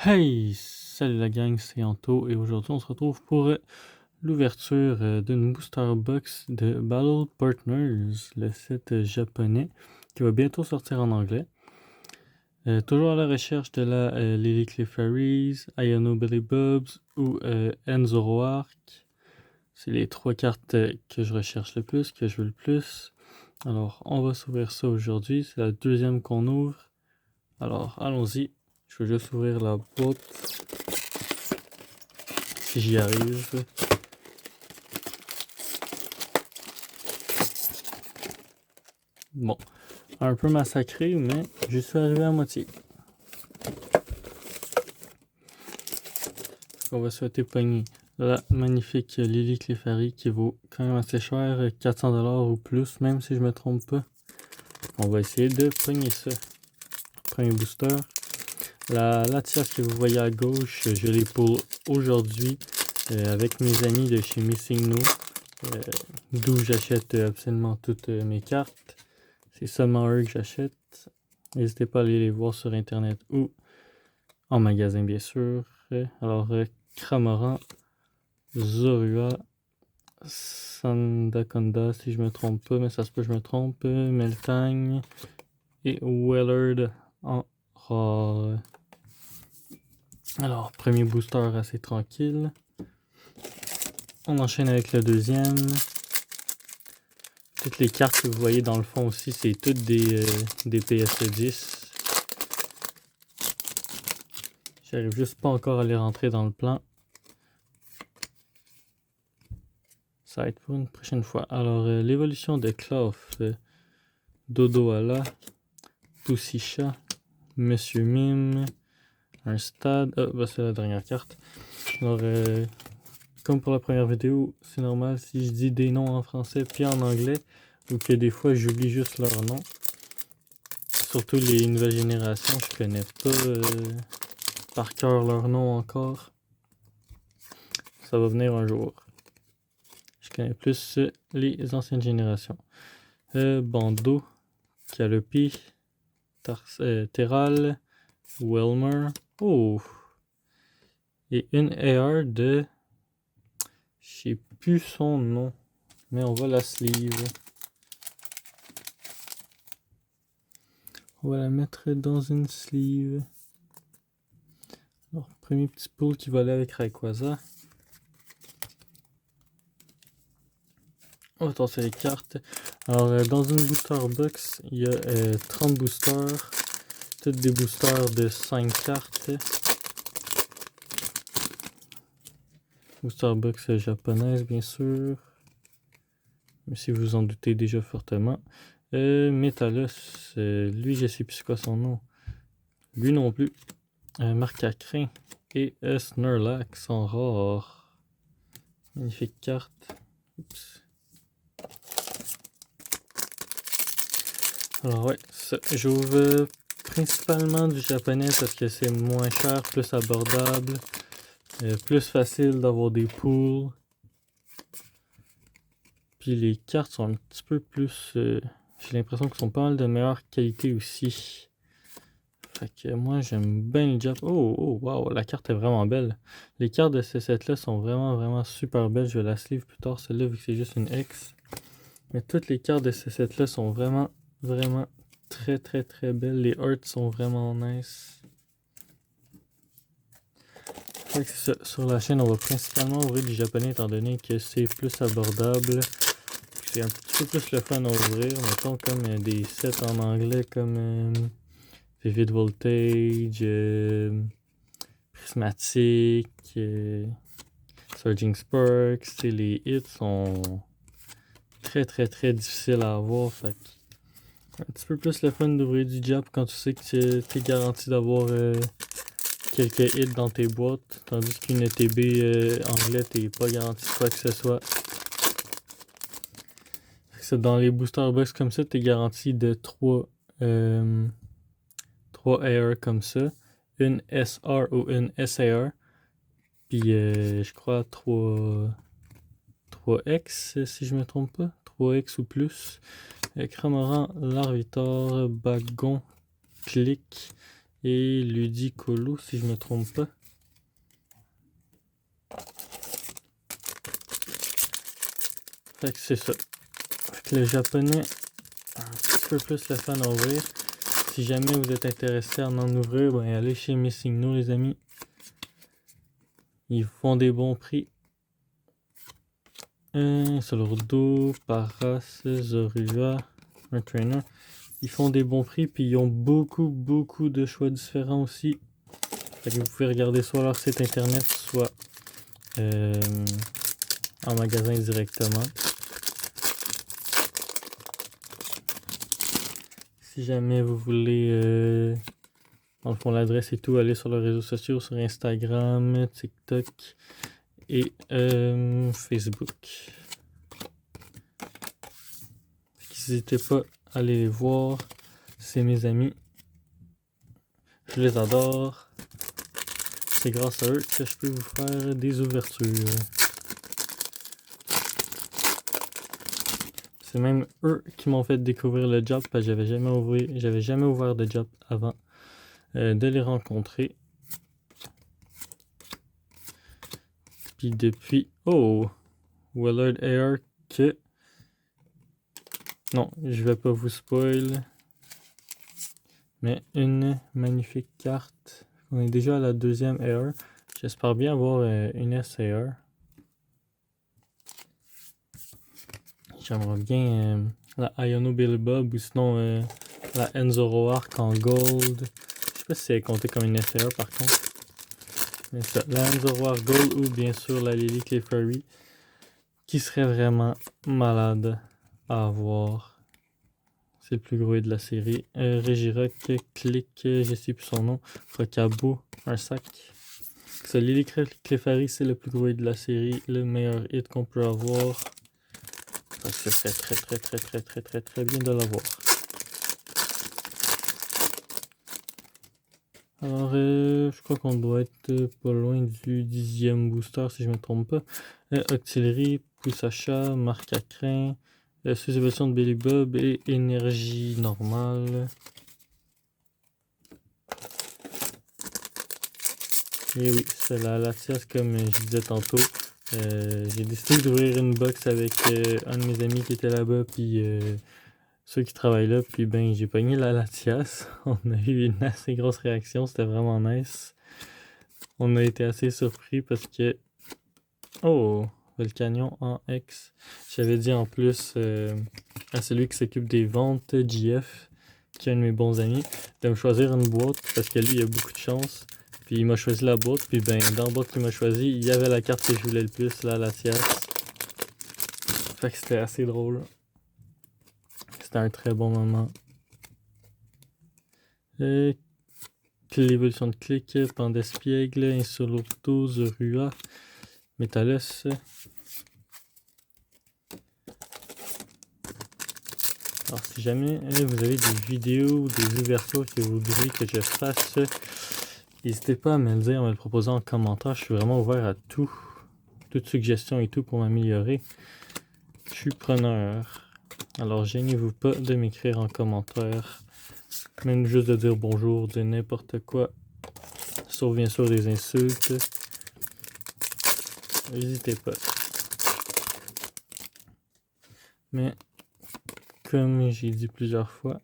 Hey! Salut la gang, c'est Anto et aujourd'hui on se retrouve pour l'ouverture d'une booster box de Battle Partners, le site japonais qui va bientôt sortir en anglais. Toujours à la recherche de la Lily Clefairies, Ayano Billy Bobs ou Enzoroark. C'est les trois cartes que je recherche le plus, que je veux le plus. Alors on va s'ouvrir ça aujourd'hui, c'est la deuxième qu'on ouvre. Alors allons-y, je vais juste ouvrir la boîte. Si j'y arrive. Bon, un peu massacré, mais je suis arrivé à moitié. On va souhaiter pogner la magnifique Lily Clefairy qui vaut quand même assez cher, 400$ ou plus, même si je me trompe pas. On va essayer de pogner ça. Premier booster. La tierce que vous voyez à gauche, je l'ai pour aujourd'hui avec mes amis de chez Missing No, d'où j'achète absolument toutes mes cartes. C'est seulement eux que j'achète. N'hésitez pas à aller les voir sur internet ou en magasin bien sûr. Alors Cramoran, Zorua, Sandaconda si je me trompe pas, mais ça se peut que je me trompe, Meltang et Wellard en rare. Alors premier booster assez tranquille. On enchaîne avec le deuxième. Toutes les cartes que vous voyez dans le fond aussi, c'est toutes des PS10. J'arrive juste pas encore à les rentrer dans le plan. Ça va être pour une prochaine fois. Alors, l'évolution de Cloth, Dodoala, Poussisha, Monsieur Mime, un stade. Ah, bah c'est la dernière carte. Alors, comme pour la première vidéo, c'est normal si je dis des noms en français puis en anglais, ou que des fois j'oublie juste leur nom. Surtout les nouvelles générations, je connais pas par cœur leur nom encore. Ça va venir un jour. Je connais plus les anciennes générations. Bando, Calopi, Terral, Wilmer. Oh! Et une AR de... Je sais plus son nom. Mais on va la sleeve. On va la mettre dans une sleeve. Alors, premier petit pull qui va aller avec Rayquaza. On va tasser les cartes. Alors, dans une booster box, il y a 30 boosters. Toutes des boosters de 5 cartes. Booster box japonaise, bien sûr. Mais si vous en doutez déjà fortement. Metalos, lui, je sais plus c'est quoi son nom. Lui non plus. Marcacrin et Snorlax sont rares. Magnifique carte. Oups. Alors ouais, j'ouvre principalement du japonais parce que c'est moins cher, plus abordable, plus facile d'avoir des pools. Puis les cartes sont un petit peu plus... j'ai l'impression qu'elles sont pas mal de meilleure qualité aussi. Fait que moi j'aime bien le Jap. Oh, wow, la carte est vraiment belle. Les cartes de ce set là sont vraiment super belles. Je vais la sleeve plus tard, celle-là, vu que c'est juste une X. Mais toutes les cartes de ce set là sont vraiment très belles. Les arts sont vraiment nice. Fait que c'est ça. Sur la chaîne, on va principalement ouvrir du japonais étant donné que c'est plus abordable. C'est un petit peu plus le fun à ouvrir. Mettons comme des sets en anglais comme Vivid Voltage, Prismatic, Surging Sparks. Les hits sont très difficiles à avoir. Fait que un petit peu plus le fun d'ouvrir du Jap quand tu sais que tu es garanti d'avoir quelques hits dans tes boîtes. Tandis qu'une ETB anglais, t'es pas garanti de quoi que ce soit. Dans les booster box comme ça, tu es garanti de 3 AR comme ça, une SR ou une SAR, puis je crois 3X si je me trompe pas, 3X ou plus. Cramoran, Larvitar, Bagon, Click et Ludicolo, si je me trompe pas. Fait que c'est ça. Fait que le japonais, un petit peu plus le fun à ouvrir. Si jamais vous êtes intéressé à en ouvrir, ben allez chez Missing No, les amis. Ils font des bons prix. Sur leur dos, Paras, Zorua, un trainer. Ils font des bons prix, puis ils ont beaucoup de choix différents aussi. Fait que vous pouvez regarder soit leur site internet, soit en magasin directement. Si jamais vous voulez, dans le fond, l'adresse et tout, allez sur leurs réseaux sociaux, sur Instagram, TikTok et Facebook. N'hésitez pas à aller les voir. C'est mes amis. Je les adore. C'est grâce à eux que je peux vous faire des ouvertures. C'est même eux qui m'ont fait découvrir le job parce que j'avais jamais ouvert de job avant de les rencontrer. Puis depuis, Willard Air que... Non, je vais pas vous spoil. Mais une magnifique carte. On est déjà à la deuxième Air. J'espère bien avoir une SAR. J'aimerais bien la Iono Billy Bob ou sinon la Enzo Roark en gold. Je sais pas si c'est compté comme une SAR par contre. Mais ça, la Enzo Roark gold ou bien sûr la Lily Clefairy qui serait vraiment malade à avoir. C'est le plus gros de la série. Regirock, Click, je sais plus son nom. Rocabo, un sac. Ce Lily Clefairy, c'est le plus gros de la série. Le meilleur hit qu'on peut avoir. Parce que c'est très bien de l'avoir. Alors, je crois qu'on doit être pas loin du 10e booster si je me trompe pas. Octillerie, Poussacha, Marc à crin, sous-évolution de Billy Bob et énergie normale. Et oui, c'est la Latias comme je disais tantôt. J'ai décidé d'ouvrir une box avec un de mes amis qui était là-bas, puis ceux qui travaillent là, puis ben j'ai pogné la Latias. On a eu une assez grosse réaction, c'était vraiment nice. On a été assez surpris parce que... Oh! Volcanion en X. J'avais dit en plus à celui qui s'occupe des ventes, JF, qui est un de mes bons amis, de me choisir une boîte parce que lui il a beaucoup de chance. Puis il m'a choisi la boîte, puis ben dans la boîte qu'il m'a choisi, il y avait la carte que je voulais le plus, là, la Tias. Fait que c'était assez drôle. C'était un très bon moment. L'évolution de clic, Pandespiègle, Insolopto, Zorua, Métalos. Alors si jamais vous avez des vidéos ou des ouvertures que vous voudriez que je fasse, n'hésitez pas à me le dire, à me le proposer en commentaire. Je suis vraiment ouvert à tout. Toute suggestion et tout pour m'améliorer. Je suis preneur. Alors gênez-vous pas de m'écrire en commentaire. Même juste de dire bonjour, de n'importe quoi. Sauf bien sûr des insultes. N'hésitez pas. Mais comme j'ai dit plusieurs fois,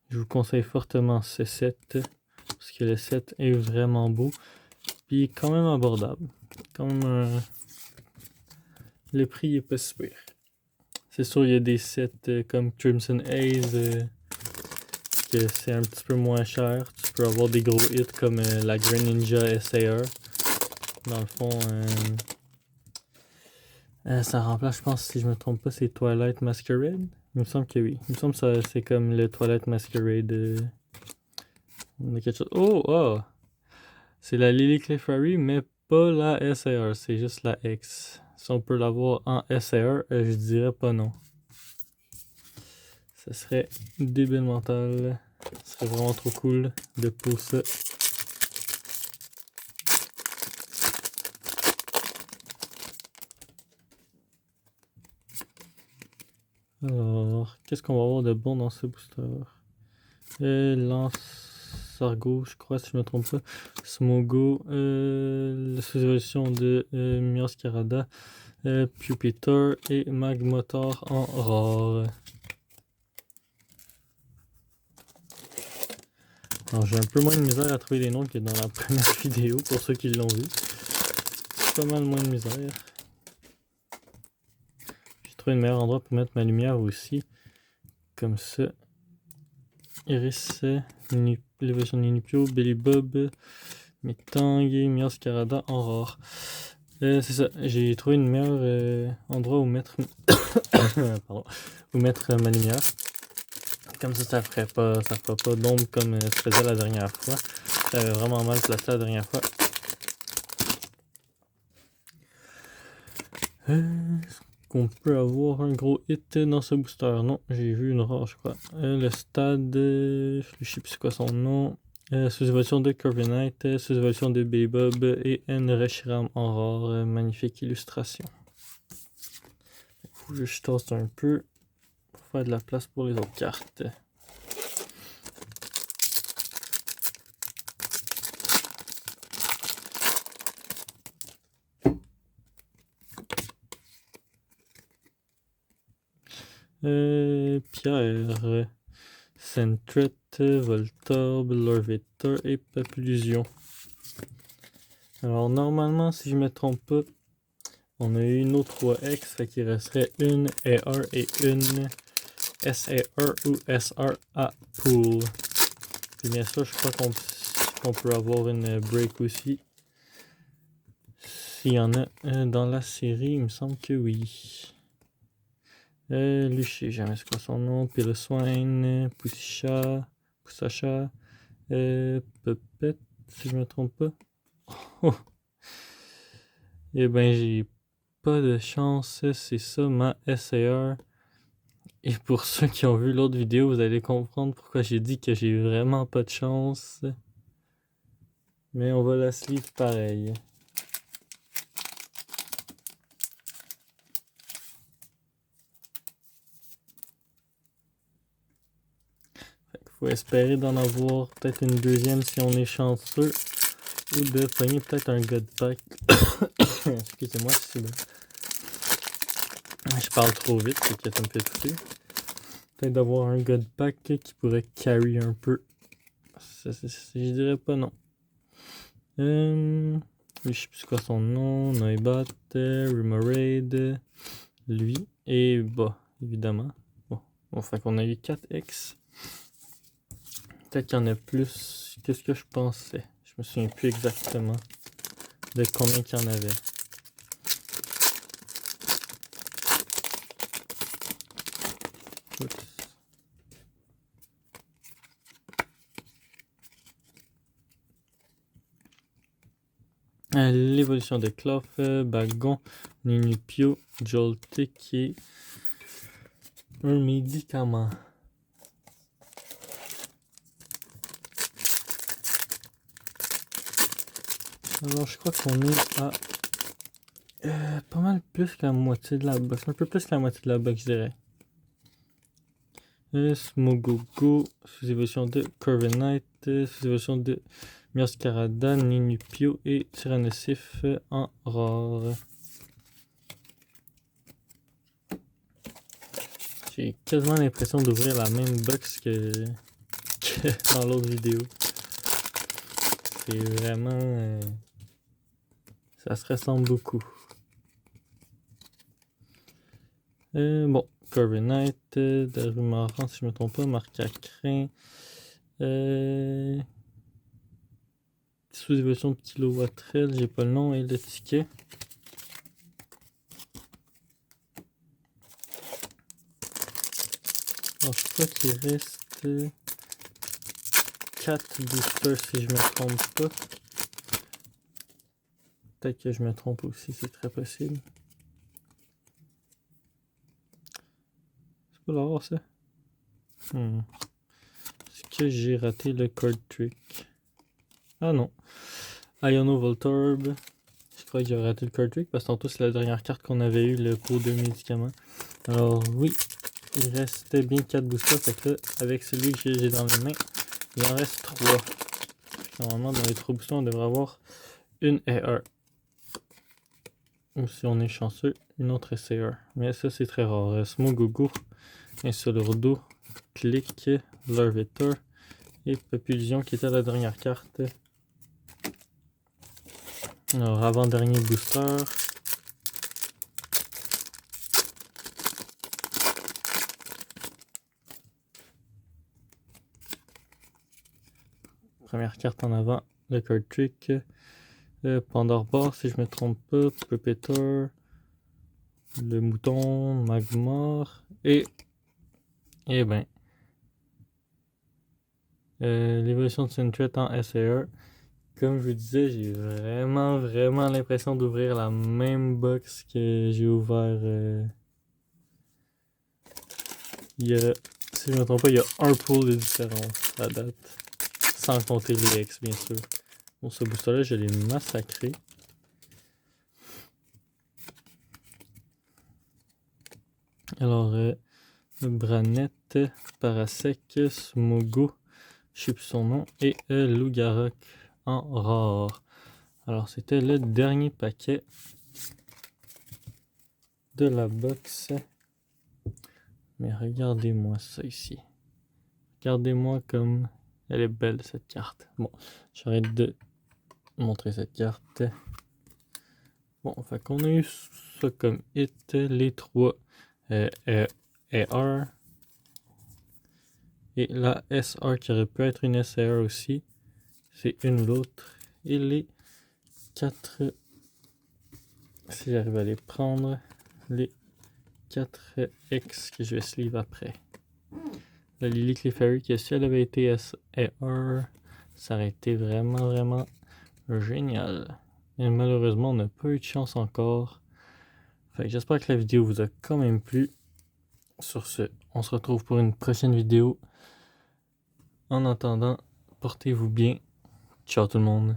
je vous conseille fortement ce set. Parce que le set est vraiment beau. Puis quand même abordable. Quand même le prix est pas super. C'est sûr, il y a des sets comme Crimson Haze que c'est un petit peu moins cher. Tu peux avoir des gros hits comme la Greninja SAR. Dans le fond, ça remplace, je pense, si je me trompe pas, c'est Twilight Masquerade. Il me semble que oui. Il me semble que c'est comme le Twilight Masquerade. On a quelque chose. Oh! C'est la Lily Clefairy, mais pas la SAR. C'est juste la X. Si on peut l'avoir en SAR, je dirais pas non. Ça serait débile mental. Ce serait vraiment trop cool de pousser ça. Alors, qu'est-ce qu'on va avoir de bon dans ce booster? Sargo, je crois, si je me trompe pas. Smogo, la sous-évolution de Miascarada, Pupitar et Magmotor en rare. Alors j'ai un peu moins de misère à trouver les noms que dans la première vidéo pour ceux qui l'ont vu. Pas mal moins de misère. J'ai trouvé le meilleur endroit pour mettre ma lumière aussi. Comme ça. Iris, l'évolution de Ninipio, Billy Bob, Metang et Miascarada en rare. C'est ça, j'ai trouvé le meilleur endroit où mettre pardon, où mettre ma lumière. Comme ça fera pas d'ombre comme je faisais la dernière fois. J'avais vraiment mal placé la dernière fois. Est-ce qu'on peut avoir un gros hit dans ce booster? Non, j'ai vu une rare, je crois. Le stade, je sais plus c'est quoi son nom. Sous-évolution de Corviknight, sous-évolution de Babybob et Reshiram en rare. Magnifique illustration. Faut que je tasse un peu pour faire de la place pour les autres cartes. Pierre, Sentret, Voltorb, Lorvitor et Papillusion. Alors normalement, si je me trompe pas, on a eu une autre 3X, fait qu'il resterait une AR et une SAR ou SR à pool. Puis bien sûr, je crois qu'on peut avoir une break aussi. S'il y en a dans la série, il me semble que oui. Lui, je sais jamais c'est quoi son nom. Piloswine, Poussicha, Puppet, si je me trompe pas. Oh. Eh ben, j'ai pas de chance, c'est ça ma SAR. Et pour ceux qui ont vu l'autre vidéo, vous allez comprendre pourquoi j'ai dit que j'ai vraiment pas de chance. Mais on va la sleeve pareil. Faut espérer d'en avoir peut-être une deuxième si on est chanceux. Ou de pogner peut-être un God Pack. Excusez-moi si c'est bon. Je parle trop vite, c'est que ça me fait tousser. Peut-être d'avoir un God Pack qui pourrait carry un peu. Je dirais pas non. Je sais plus quoi son nom. Noibat, Remoraid, lui et bah, évidemment. Bon, fait qu'on a eu 4X. Peut-être qu'il y en a plus que ce que je pensais. Je me souviens plus exactement de combien qu'il y en avait. L'évolution de Clough, Bagon, Ninupio, Joltik et un médicament. Alors je crois qu'on est à pas mal plus que la moitié de la box. Un peu plus que la moitié de la box, je dirais. Smogogo, sous-évolution de Corviknight, sous-évolution de Miascarada, Ninupio et Tyrannosif en rare. J'ai quasiment l'impression d'ouvrir la même box que dans l'autre vidéo. C'est vraiment... ça se ressemble beaucoup. Bon, Corviknight, Darumaran, si je me trompe pas, marque à crin. Sous-évolution de Kilowattrel, j'ai pas le nom et le ticket. Alors, je crois qu'il reste 4 boosters si je me trompe pas. Peut-être que je me trompe aussi, c'est très possible. C'est pas l'avoir ça? Est-ce que j'ai raté le card trick? Ah non. Iono Voltorb. Je crois que j'ai raté le card trick parce que tantôt c'est la dernière carte qu'on avait eu, le pot de médicaments. Alors oui, il restait bien 4 boosters, fait que là, avec celui que j'ai dans les mains, il en reste 3. Normalement, dans les 3 boosters, on devrait avoir une AR. Ou si on est chanceux, une autre SAR. Mais ça, c'est très rare. Smogogo, Insolurdo, Click, Larvitor et Papillusion qui était la dernière carte. Alors, avant-dernier booster. Première carte en avant, le Card Trick. Pandore Bar, si je me trompe pas. Pupetor. Le mouton, Magmar. Et ben. L'évolution de Sentret en SAR. Comme je vous disais, j'ai vraiment l'impression d'ouvrir la même box que j'ai ouvert. Si je me trompe pas, il y a un pool de différence à date. Sans compter les X, bien sûr. Bon, ce booster-là, je l'ai massacré. Alors, Branette, Parasec, Smogo, je sais plus son nom, et Lougarok en rare. Alors, c'était le dernier paquet de la box. Mais regardez-moi ça ici. Regardez-moi comme elle est belle cette carte. Bon, j'arrête de montrer cette carte. Bon, fait qu'on a eu ça comme hit, les 3 AR. Et la SR qui aurait pu être une SR aussi. C'est une ou l'autre. Et les 4, si j'arrive à les prendre, les 4 X que je vais sleeve après. La Lily Clefairy, que si elle avait été SR, ça aurait été vraiment génial. Et malheureusement, on n'a pas eu de chance encore. Fait que j'espère que la vidéo vous a quand même plu. Sur ce, on se retrouve pour une prochaine vidéo. En attendant, portez-vous bien. Ciao tout le monde.